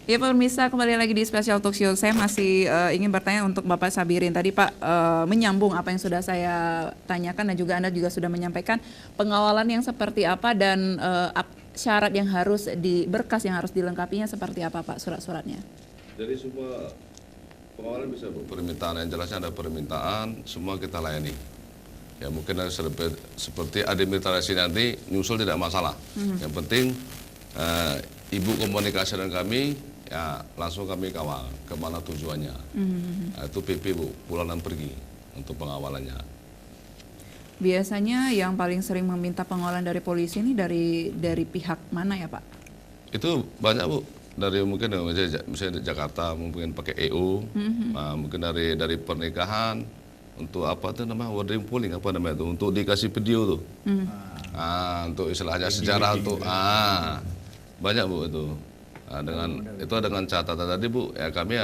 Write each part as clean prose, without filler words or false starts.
Ya pemirsa, kembali lagi di Special Talk Show. Saya masih ingin bertanya untuk Bapak Sabirin. Tadi Pak menyambung apa yang sudah saya tanyakan dan juga Anda juga sudah menyampaikan pengawalan yang seperti apa dan syarat yang harus berkas yang harus dilengkapinya seperti apa Pak surat-suratnya? Jadi semua pengawalan bisa Bu. Permintaan yang jelasnya ada permintaan, semua kita layani. Ya mungkin ada seperti administrasi nanti nyusul tidak masalah. Yang penting Ibu komunikasi dengan kami, ya langsung kami kawal kemana tujuannya. Itu PP Bu, pulang dan pergi untuk pengawalannya. Biasanya yang paling sering meminta pengawalan dari polisi ini dari pihak mana ya Pak? Itu banyak Bu, dari mungkin misalnya Jakarta mungkin pakai EU, mungkin dari pernikahan untuk apa tuh namanya wedding polling apa namanya itu untuk dikasih video tuh, untuk istilahnya sejarah tuh, banyak Bu itu. Nah, dengan catatan tadi Bu, ya kami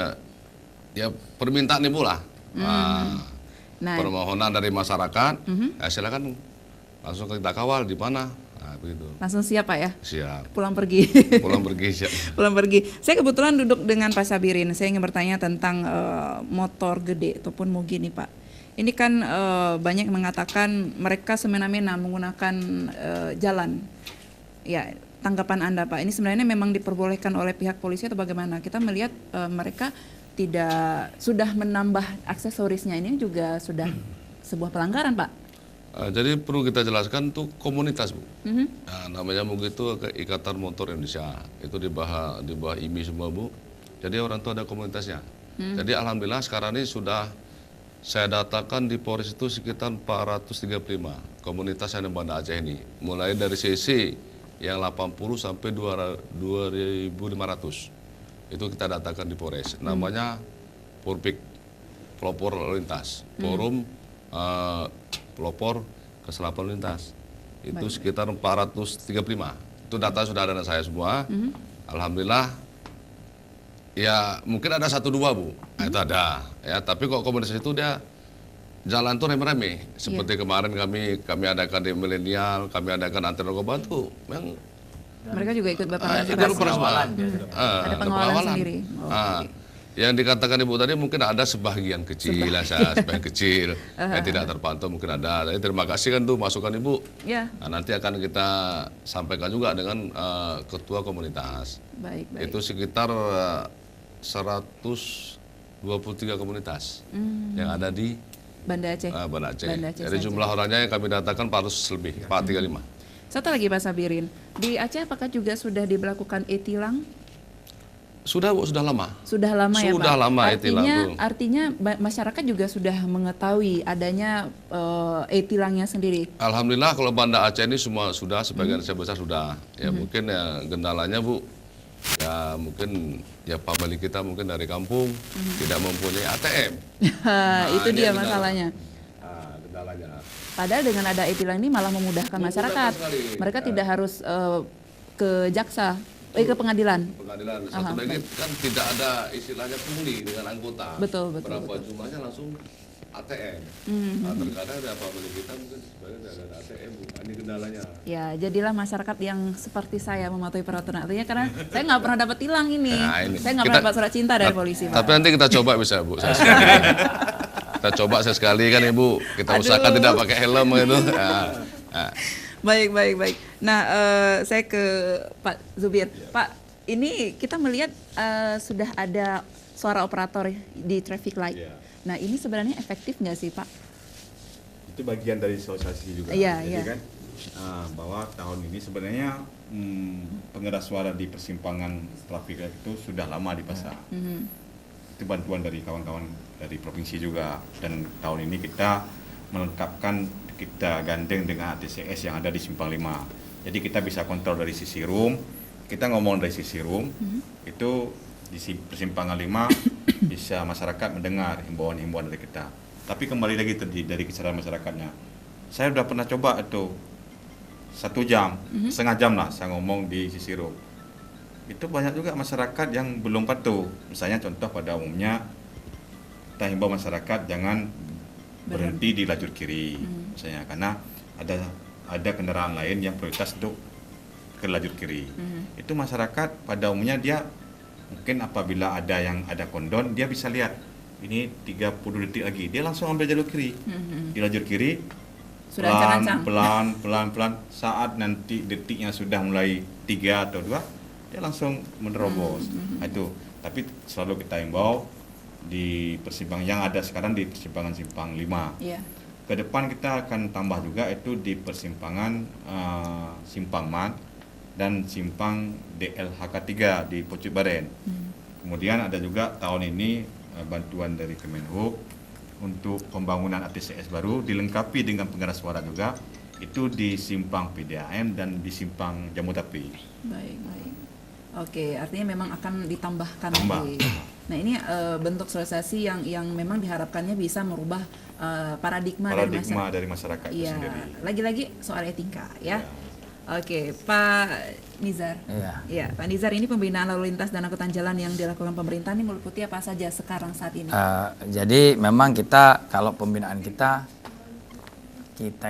ya permintaan Ibu lah. Nah, Permohonan dari masyarakat, ya silakan langsung kita kawal di mana. Nah, begitu. langsung siap Pak ya? Siap. Pulang pergi. Pulang pergi siap. Pulang pergi. Saya kebetulan duduk dengan Pak Sabirin. Saya ingin bertanya tentang motor gede ataupun mugi nih Pak. Ini kan banyak mengatakan mereka semena-mena menggunakan jalan. Ya, tanggapan Anda Pak, ini sebenarnya memang diperbolehkan oleh pihak polisi atau bagaimana? Kita melihat mereka tidak sudah menambah aksesorisnya, ini juga sudah sebuah pelanggaran Pak. Jadi perlu kita jelaskan tuh komunitas Bu. Nah, namanya mungkin itu Ikatan Motor Indonesia. Itu di bawah IMI semua Bu. Jadi orang tua ada komunitasnya. Jadi alhamdulillah sekarang ini sudah saya datakan di Polres itu sekitar 435 komunitas yang ada di Banda Aceh ini. Mulai dari CC yang 80 sampai 2.500. Itu kita datakan di Polres. Namanya Purpik, Pelopor Lalu Lintas. Forum Pelopor Keselamatan Lalu Lintas. Itu sekitar 435. Itu data sudah ada saya semua. Alhamdulillah. Ya mungkin ada 1-2 Bu. Nah, itu ada. Ya, tapi kok komunitas itu dia jalan tuh rame-rame. Seperti kemarin kami adakan di milenial, kami adakan anti narkoba tuh memang mereka juga ikut berpartisipasi. Ada pengawalan sendiri. Yang dikatakan Ibu tadi mungkin ada sebagian kecil, sebagian kecil yang tidak terpantau mungkin ada. Jadi terima kasih kan tuh masukan Ibu. Nah, nanti akan kita sampaikan juga dengan ketua komunitas. Baik. Itu sekitar 123 komunitas yang ada di Banda Aceh. Banda Aceh. Jadi jumlah orangnya yang kami datakan 400 lebih, 435. Satu lagi Pak Sabirin, di Aceh apakah juga sudah diberlakukan e-tilang? Sudah Bu, sudah lama. Sudah lama ya Pak? Sudah lama e-tilang. Artinya masyarakat juga sudah mengetahui adanya e-tilangnya sendiri? Alhamdulillah kalau Banda Aceh ini semua sudah, sebagian besar sudah. Ya mungkin ya kendalanya Bu, ya mungkin ya pembeli kita mungkin dari kampung tidak mempunyai ATM. Itu dia masalahnya. Kendalanya. Padahal dengan ada e-tilang ini malah memudahkan masyarakat. Mereka tidak harus ke jaksa, ke pengadilan. Satu lagi kan tidak ada istilahnya pungli dengan anggota. Betul. Berapa jumlahnya langsung ATM. Terkadang ada pembeli kita mungkin sebagian tidak ada ATM, ini kendalanya. Ya, jadilah masyarakat yang seperti saya mematuhi peraturan. Artinya karena saya nggak pernah dapat tilang ini. Saya nggak pernah dapat surat cinta dari polisi. Tapi nanti kita coba bisa Bu. Kita coba sesekali kan Ibu, kita usahakan tidak pakai helm gitu. Baik. Nah, saya ke Pak Zubir. Pak, ini kita melihat sudah ada suara operator di traffic light. Nah, ini sebenarnya efektif nggak sih Pak? Itu bagian dari sosialisasi juga. Jadi kan bahwa tahun ini sebenarnya pengeras suara di persimpangan traffic light itu sudah lama dipasang. Itu bantuan dari kawan-kawan dari provinsi juga, dan tahun ini kita melengkapkan, kita gandeng dengan ATCS yang ada di Simpang 5. Jadi kita bisa kontrol dari sisi room, kita ngomong dari sisi room, itu di persimpangan 5 bisa masyarakat mendengar himbauan-himbauan dari kita. Tapi kembali lagi tadi dari kesadaran masyarakatnya, saya sudah pernah coba itu 1 jam, setengah jam lah saya ngomong di sisi room. Itu banyak juga masyarakat yang belum patuh. Misalnya contoh pada umumnya kita himbau masyarakat jangan berhenti di lajur kiri, misalnya karena ada kendaraan lain yang prioritas untuk ke lajur kiri. Itu masyarakat pada umumnya dia mungkin apabila ada kondon, dia bisa lihat ini 30 detik lagi, dia langsung ambil jalur kiri. Di lajur kiri Sudah ancang-ancang. pelan, saat nanti detiknya sudah mulai 3 atau 2, dia langsung menerobos. Nah, itu. Tapi selalu kita imbau di persimpangan yang ada sekarang di persimpangan Simpang 5. Iya. Ke depan kita akan tambah juga itu di persimpangan Simpang Man dan Simpang DLHK3 di Pucuk Baren. Kemudian ada juga tahun ini bantuan dari Kemenhub untuk pembangunan ATCS baru dilengkapi dengan pengeras suara juga, itu di Simpang PDAM dan di Simpang Jamutapi. Baik. Oke, artinya memang akan ditambahkan Tambah. lagi. Nah, ini bentuk sosialisasi yang memang diharapkannya bisa merubah paradigma Dari masyarakat itu Iya, sendiri. lagi-lagi soal etika ya. Oke, Pak Nizar. Iya, Pak Nizar, ini pembinaan lalu lintas dan angkutan jalan yang dilakukan pemerintah ini meliputi apa saja sekarang saat ini? Jadi memang kita kalau pembinaan kita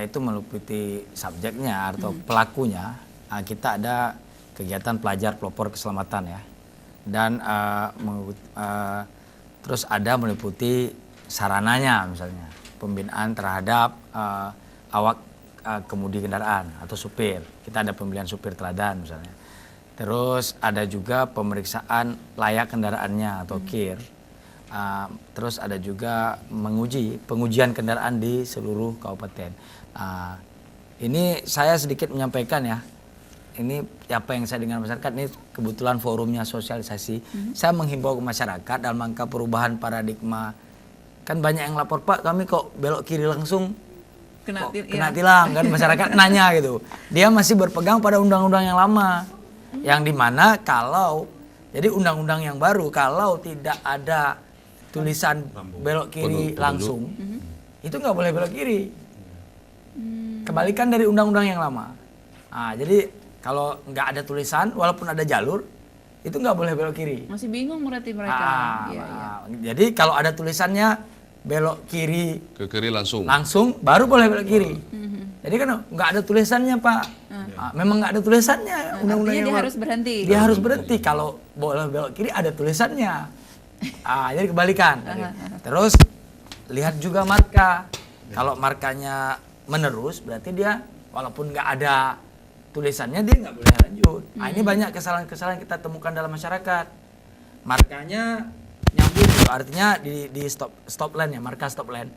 itu meliputi subjeknya atau pelakunya. Kita ada kegiatan pelajar pelopor keselamatan ya, dan terus ada meliputi sarananya, misalnya pembinaan terhadap awak kemudi kendaraan atau supir. Kita ada pemilihan supir teladan misalnya. Terus ada juga pemeriksaan layak kendaraannya atau KIR. Terus ada juga pengujian kendaraan di seluruh kabupaten. Ini saya sedikit menyampaikan ya. Ini apa yang saya dengar masyarakat, ini kebetulan forumnya sosialisasi. Saya menghimbau ke masyarakat dalam rangka perubahan paradigma. Kan banyak yang lapor, Pak, kami kok belok kiri langsung kena tilang kan, masyarakat nanya gitu. Dia masih berpegang pada undang-undang yang lama, yang dimana kalau jadi undang-undang yang baru kalau tidak ada tulisan belok kiri langsung, itu nggak boleh belok kiri. Kebalikan dari undang-undang yang lama. Nah, jadi kalau nggak ada tulisan, walaupun ada jalur, itu nggak boleh belok kiri. Masih bingung berarti mereka. Jadi kalau ada tulisannya belok kiri Ke kiri langsung. baru boleh belok kiri. Jadi kan nggak ada tulisannya, Pak. Memang nggak ada tulisannya. Undang-undangnya dia harus berhenti. Dia harus berhenti. Kalau boleh belok kiri ada tulisannya. Jadi kebalikan. Terus lihat juga marka. Kalau markanya menerus, berarti dia walaupun nggak ada tulisannya dia nggak boleh lanjut. Ini banyak kesalahan-kesalahan kita temukan dalam masyarakat. Markanya nyambung, artinya di stop line ya, marka stop line.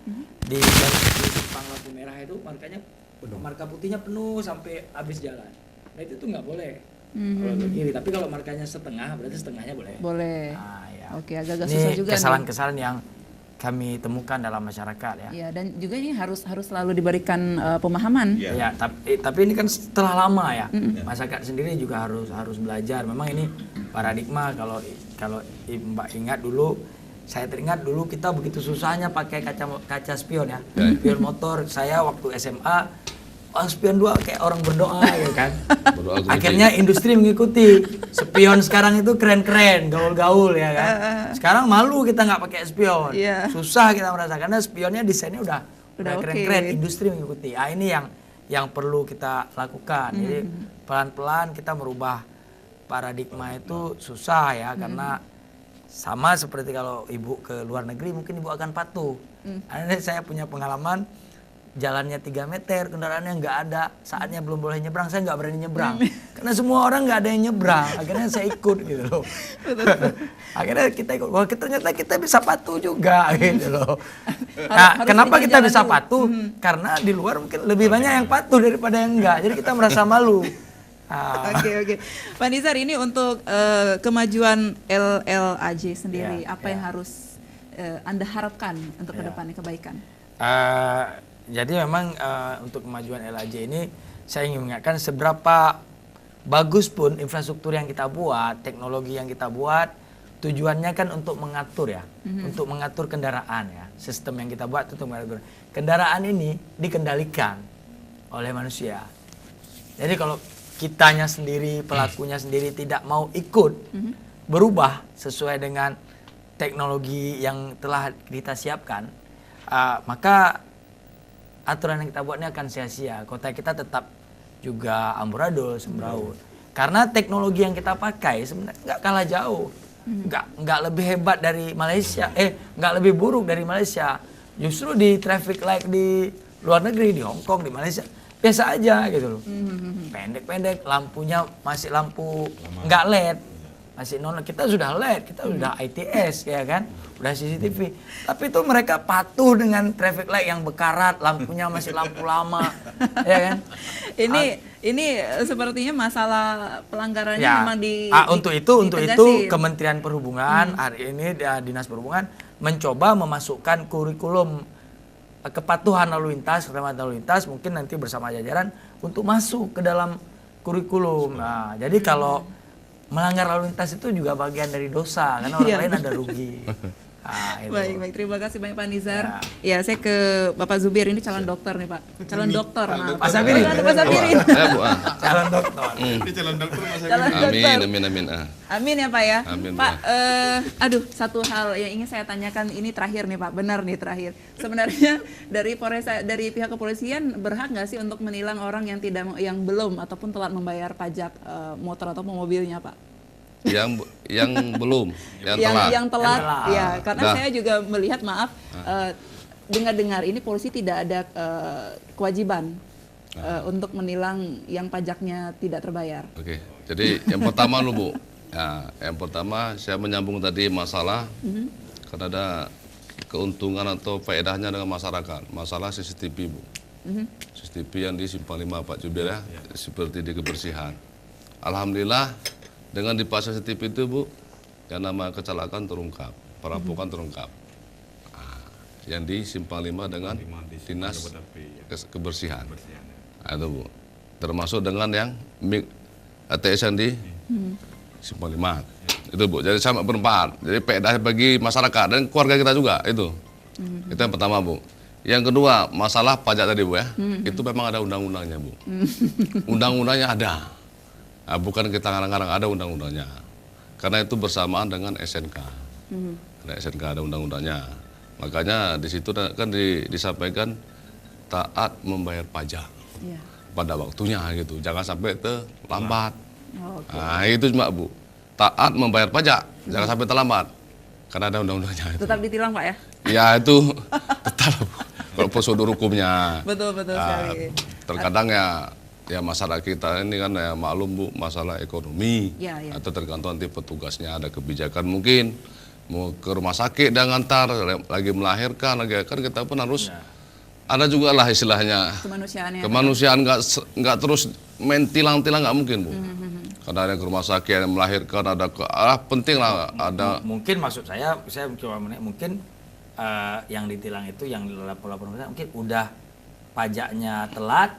Di simpang lampu merah itu markanya penuh, marka putihnya penuh sampai habis jalan. Nah itu tuh nggak boleh kalau ke kiri. Tapi kalau markanya setengah, berarti setengahnya boleh. Boleh. Ya. Oke, agak-agak susah juga. Kesalahan-kesalahan yang kami temukan dalam masyarakat ya. Iya, dan juga ini harus selalu diberikan pemahaman. Ya, tapi ini kan setelah lama ya. Masyarakat sendiri juga harus belajar. Memang ini paradigma. Kalau Mbak ingat dulu, saya teringat dulu kita begitu susahnya pakai kaca spion ya. Spion motor. Saya waktu SMA, spion 2 kayak orang berdoa gitu kan. Akhirnya industri mengikuti. Spion sekarang itu keren-keren, gaul-gaul ya kan. Sekarang malu kita nggak pakai spion. Susah kita merasa karena spionnya desainnya udah keren-keren, industri mengikuti. Ini yang perlu kita lakukan. Jadi pelan-pelan kita merubah paradigma itu susah ya, karena sama seperti kalau ibu ke luar negeri mungkin ibu akan patuh. Saya punya pengalaman, jalannya 3 meter, kendaraannya nggak ada, saatnya belum boleh nyebrang, saya nggak berani nyebrang. Karena semua orang nggak ada yang nyebrang, akhirnya saya ikut gitu loh. Akhirnya kita ikut, wah ternyata kita bisa patuh juga gitu loh. Nah, kenapa kita bisa patuh? Karena di luar mungkin lebih banyak yang patuh daripada yang enggak, jadi kita merasa malu. Oke. Pak Nizar, ini untuk kemajuan LLAJ sendiri, apa yang harus Anda harapkan untuk kedepannya kebaikan? Jadi memang untuk kemajuan LAJ ini saya ingin mengingatkan seberapa bagus pun infrastruktur yang kita buat, teknologi yang kita buat, tujuannya kan untuk mengatur ya, untuk mengatur kendaraan ya. Sistem yang kita buat itu untuk mengatur kendaraan ini dikendalikan oleh manusia. Jadi kalau kitanya sendiri, pelakunya sendiri tidak mau ikut berubah sesuai dengan teknologi yang telah kita siapkan, maka aturan yang kita buat ini akan sia-sia. Kota kita tetap juga amburadul, semrawut. Karena teknologi yang kita pakai sebenarnya nggak kalah jauh nggak lebih hebat dari Malaysia, nggak lebih buruk dari Malaysia. Justru di traffic light di luar negeri, di Hong Kong, di Malaysia biasa aja gitu loh. Pendek-pendek, lampunya masih lampu nggak LED, masih non. Kita sudah LED, kita sudah ITS ya kan, udah CCTV. Tapi itu mereka patuh dengan traffic light yang bekarat, lampunya masih lampu lama, ya kan? Ini sepertinya masalah pelanggarannya Ya, memang untuk itu ditegasin. Kementerian Perhubungan hari ini Dinas Perhubungan mencoba memasukkan kurikulum kepatuhan lalu lintas, keselamatan lalu lintas, mungkin nanti bersama jajaran untuk masuk ke dalam kurikulum. Nah, jadi kalau melanggar lalu lintas itu juga bagian dari dosa, karena orang lain ada rugi. Nah, itu. Baik, terima kasih banyak Pak Nizar. Ya, saya ke Bapak Zubir, ini calon dokter nih Pak. Calon dokter, maaf. Pak Sabirin. Pak Sabirin. Bu. Calon dokter. Ini calon dokter Mas Calon dokter. Amin. Amin ya Pak ya. Amin, Pak, aduh satu hal yang ingin saya tanyakan ini terakhir nih Pak, benar nih terakhir. Sebenarnya dari pihak kepolisian berhak nggak sih untuk menilang orang yang belum ataupun telat membayar pajak motor atau mobilnya Pak? Yang belum, Yang telat, telat. ya karena Nah. saya juga melihat dengar-dengar ini polisi tidak ada kewajiban untuk menilang yang pajaknya tidak terbayar. Oke, jadi yang pertama lu Bu. Ya, yang pertama saya menyambung tadi masalah karena ada keuntungan atau faedahnya dengan masyarakat. Masalah CCTV Bu. CCTV yang di Simpang 5 Pak Jubir ya, seperti di kebersihan. Alhamdulillah dengan dipasang CCTV itu Bu, yang nama kecelakaan terungkap, perampokan terungkap. Nah, yang di Simpang 5 dengan Dinas Kebersihan. Nah, itu Bu. Termasuk dengan yang ATS yang di Simpang 5. Itu Bu. Jadi sama berempat. Jadi faedah bagi masyarakat dan keluarga kita juga itu. Itu yang pertama Bu. Yang kedua, masalah pajak tadi Bu ya. Itu memang ada undang-undangnya Bu. Undang-undangnya ada. Nah, bukan kita ngarang-ngarang, ada undang-undangnya. Karena itu bersamaan dengan SNK. Karena SNK ada undang-undangnya. Makanya di situ kan disampaikan taat membayar pajak Iya. pada waktunya gitu. Jangan sampai terlambat. Oke. Nah, itu cuma Bu. Taat membayar pajak, jangan sampai terlambat. Karena ada undang-undangnya itu. Tetap ditilang Pak ya? Ya itu tetap Bu. Kalau prosedur hukumnya. Betul Nah, sekali. terkadang ya masyarakat kita ini kan ya maklum Bu, masalah ekonomi. Ya. Atau tergantung nanti petugasnya ada kebijakan mungkin mau ke rumah sakit dan ngantar lagi melahirkan lagi kan kita pun harus ada juga lah istilahnya kemanusiaan nggak terus main tilang-tilang nggak mungkin Bu. Karena ada ke rumah sakit yang melahirkan ada penting lah ada. Mungkin maksud saya coba mungkin yang ditilang itu yang lapor-lapor mungkin udah pajaknya telat.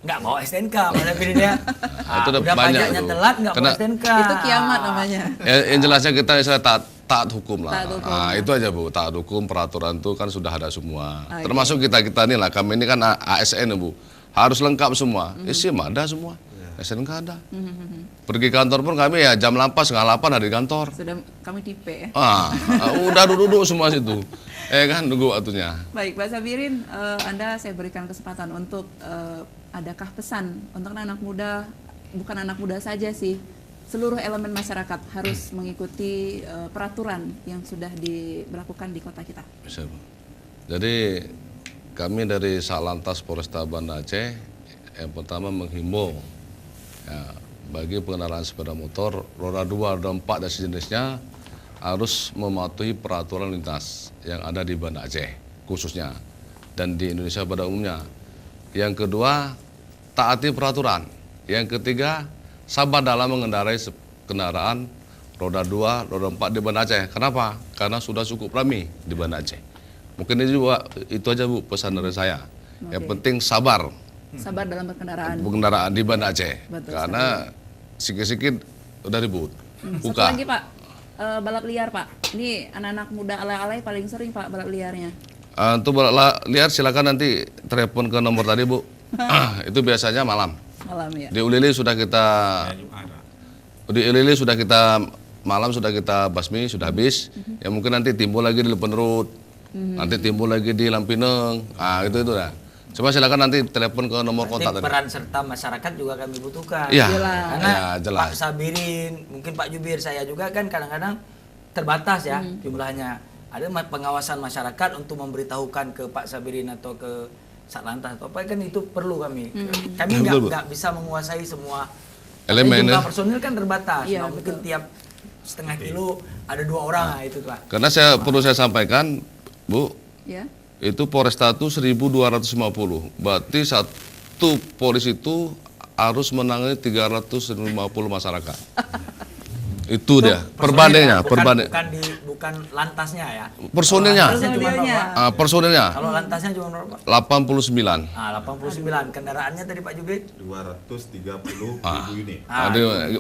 Nggak bawa STNK, mana pilihnya? Itu udah banyak pajaknya tuh. telat nggak bawa STNK. Itu kiamat namanya. Yang jelasnya kita taat hukum lah. Taat hukum. Nah, itu aja Bu, taat hukum, peraturan itu kan sudah ada semua. Oke. Termasuk kita nih lah, kami ini kan ASN ya Bu. Harus lengkap semua. SIM ada semua. SNK ada. Pergi kantor pun kami ya jam 8, setengah 8 ada di kantor. Sudah kami tipe ya. Udah duduk semua situ. Kan nunggu waktunya. Baik, Pak Sabirin, Anda saya berikan kesempatan untuk adakah pesan untuk anak muda, bukan anak muda saja sih, seluruh elemen masyarakat harus mengikuti peraturan yang sudah diberlakukan di kota kita. Bisa, Bu. Jadi kami dari Satlantas Polresta Banda Aceh yang pertama menghimbau ya, bagi pengendaraan sepeda motor roda 2, roda 4 dan sejenisnya harus mematuhi peraturan lintas yang ada di Banda Aceh khususnya dan di Indonesia pada umumnya. Yang kedua, taati peraturan. Yang ketiga, sabar dalam mengendarai kendaraan roda 2, roda 4 di Banda Aceh. Kenapa? Karena sudah cukup ramai di Banda Aceh. Mungkin itu aja Bu pesan dari saya. Yang penting sabar. Sabar dalam berkendaraan. Pengendaraan di Banda Aceh. Betul Karena sikit-sikit udah ribut. Satu Buka. lagi Pak, balap liar Pak. Ini anak-anak muda alay-alay paling sering Pak balap liarnya. Untuk balap liar silakan nanti telepon ke nomor tadi Bu. Itu biasanya malam. Malam ya. Di Ulili sudah kita malam sudah kita basmi, sudah habis. Ya mungkin nanti timbul lagi di Lepen Road. Nanti timbul lagi di Lampineng. Itu dah. Coba silakan nanti telepon ke nomor kontak tadi. Peran serta masyarakat juga kami butuhkan. Iya. Karena Ya, jelas. Pak Sabirin, mungkin Pak Jubir, saya juga kan kadang-kadang terbatas ya jumlahnya. Ada pengawasan masyarakat untuk memberitahukan ke Pak Sabirin atau ke Satlantas atau apa kan itu perlu kami. Kami nggak bisa menguasai semua elemen. Jumlah personil kan terbatas. Iya, Mungkin tiap setengah kilo ada 2 orang itu Pak. Karena perlu saya sampaikan, Bu, Ya. itu Polresta itu 1.250. Berarti satu polisi itu harus menangani 350 masyarakat. Itu dia perbandingannya, bukan lantasnya ya. Personilnya. Personilnya. Kalau lantasnya cuma berapa? 89. 89. Kendaraannya tadi Pak Jubir 230 ribu unit.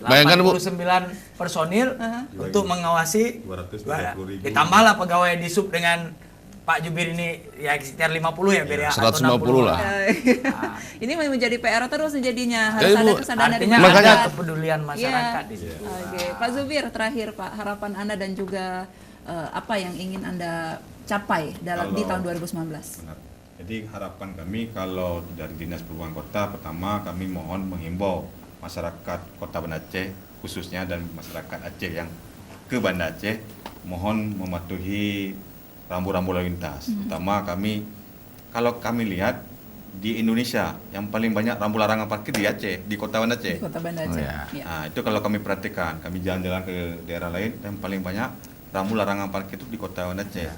Bayangkan Bu, 89 personil untuk mengawasi 230.000. ditambahlah pegawai di sub dengan Pak Jubir ini ya sekitar 50 ya biar ya. 150 lah. Ini menjadi PR terus jadinya, harus ada kesadaran dari Artinya Makanya- ada kepedulian masyarakat di situ. Oke, Pak Zubir, terakhir Pak, harapan Anda dan juga apa yang ingin Anda capai di tahun 2019? Benar. Jadi harapan kami kalau dari Dinas Perhubungan Kota, pertama kami mohon menghimbau masyarakat Kota Banda Aceh khususnya dan masyarakat Aceh yang ke Banda Aceh mohon mematuhi rambu-rambu lalu lintas. Pertama kalau kami lihat di Indonesia yang paling banyak rambu larangan parkir di Aceh, di Kota Banda Aceh. Kota Banda Aceh. ya. Ya. Nah, itu kalau kami perhatikan, kami jalan-jalan ke daerah lain yang paling banyak rambu larangan parkir itu di Kota Banda Aceh.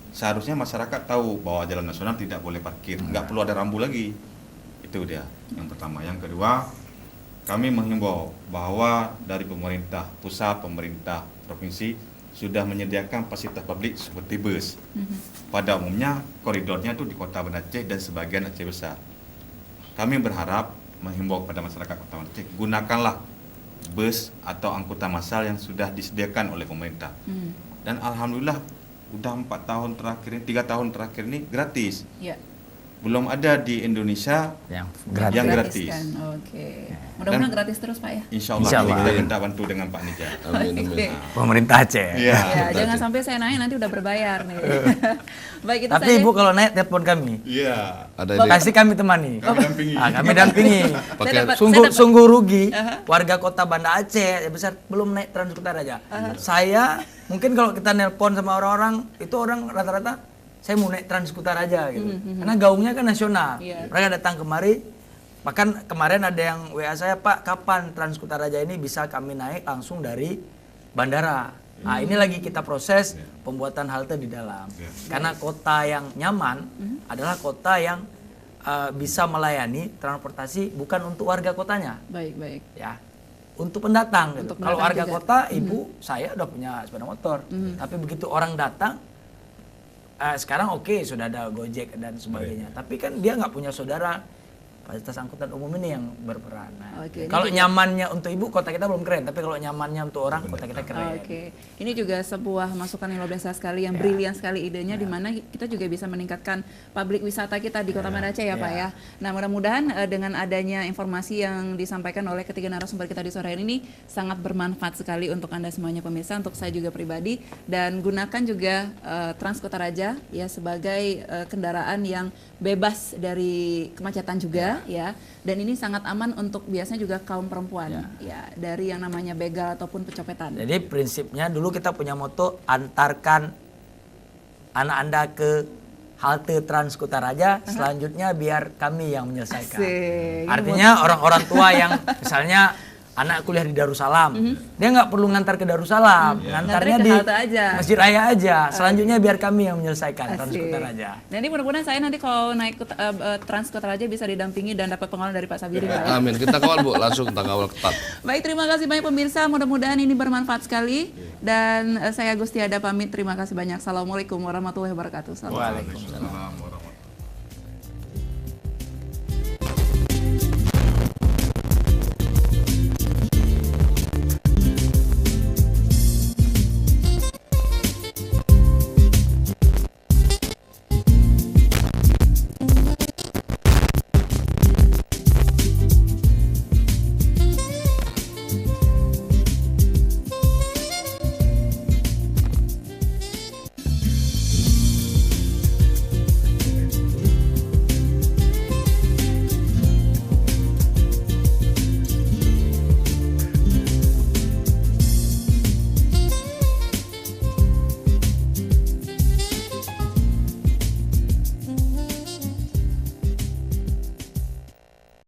Seharusnya masyarakat tahu bahwa jalan nasional tidak boleh parkir, nggak perlu ada rambu lagi. Itu dia yang pertama. Yang kedua, kami menghimbau bahwa dari pemerintah pusat, pemerintah provinsi sudah menyediakan fasilitas publik seperti bus. Pada umumnya koridornya itu di Kota Banda Aceh dan sebagian Aceh Besar. Kami berharap menghimbau kepada masyarakat Kota Banda Aceh, gunakanlah bus atau angkutan massal yang sudah disediakan oleh pemerintah. Dan alhamdulillah udah 3 tahun terakhir ini gratis. Ya. Belum ada di Indonesia Yang yang gratis. Kan? Oke. Mudah-mudahan gratis terus Pak ya. Insya Insya Allah Allah. kita minta bantu dengan Pak Nija. Amin, amin. Oke. pemerintah Aceh. Iya. Ya, jangan sampai saya naik nanti udah berbayar nih. Baik itu Tapi saja. Ibu kalau naik telepon kami. Iya. Ada ide. Kasih kami temani. Kami dampingi. Kami dampingi. Saya dapat- Sungguh rugi warga Kota Banda Aceh ya besar belum naik Transkuta Raja. Saya mungkin kalau kita nelpon sama orang-orang itu orang rata-rata saya mau naik Transkuta Raja gitu. Karena gaungnya kan nasional. Iya. Mereka datang kemari. Bahkan kemarin ada yang WA saya, Pak, kapan Transkuta Raja ini bisa kami naik langsung dari bandara. Nah, ini lagi kita proses pembuatan halte di dalam. Karena kota yang nyaman adalah kota yang bisa melayani transportasi bukan untuk warga kotanya, Baik, baik. ya. Untuk pendatang gitu. Untuk Kalau pendatang warga juga. kota, Ibu, saya udah punya sepeda motor. Tapi begitu orang datang sekarang oke, sudah ada Gojek dan sebagainya. Tapi kan dia nggak punya saudara. Fasilitas angkutan umum ini yang berperan. Nah, Oke, ini kalau juga- nyamannya untuk ibu, kota kita belum keren. Tapi kalau nyamannya untuk orang, kota kita keren. Oke, ini juga sebuah masukan yang luar biasa sekali, yang brilian sekali idenya, di mana kita juga bisa meningkatkan publik wisata kita di Kota Banda Aceh ya Pak ya. Nah mudah-mudahan dengan adanya informasi yang disampaikan oleh ketiga narasumber kita di sore hari ini sangat bermanfaat sekali untuk Anda semuanya pemirsa, untuk saya juga pribadi, dan gunakan juga Trans Kota Raja ya sebagai kendaraan yang bebas dari kemacetan juga ya, dan ini sangat aman untuk biasanya juga kaum perempuan ya dari yang namanya begal ataupun pencopetan. Jadi prinsipnya dulu kita punya moto, antarkan anak Anda ke halte Trans Kota Raja, selanjutnya biar kami yang menyelesaikan. Asik. Artinya orang-orang tua yang misalnya anak kuliah di Darussalam, dia nggak perlu ngantar ke Darussalam, ngantarnya Ngantarnya ke di halte aja. Masjid Raya aja. Selanjutnya biar kami yang menyelesaikan Trans Asik. Kota Raja. Nanti mudah-mudahan saya nanti kalau naik Trans Kota Raja bisa didampingi dan dapat pengawalan dari Pak Sabirin Pak ya. Amin. Kita kawal Bu, langsung kita kawal ketat. Baik, terima kasih banyak pemirsa. Mudah-mudahan ini bermanfaat sekali. Dan saya Gustiada pamit. Terima kasih banyak. Assalamualaikum warahmatullahi wabarakatuh. Selamat. Waalaikumsalam.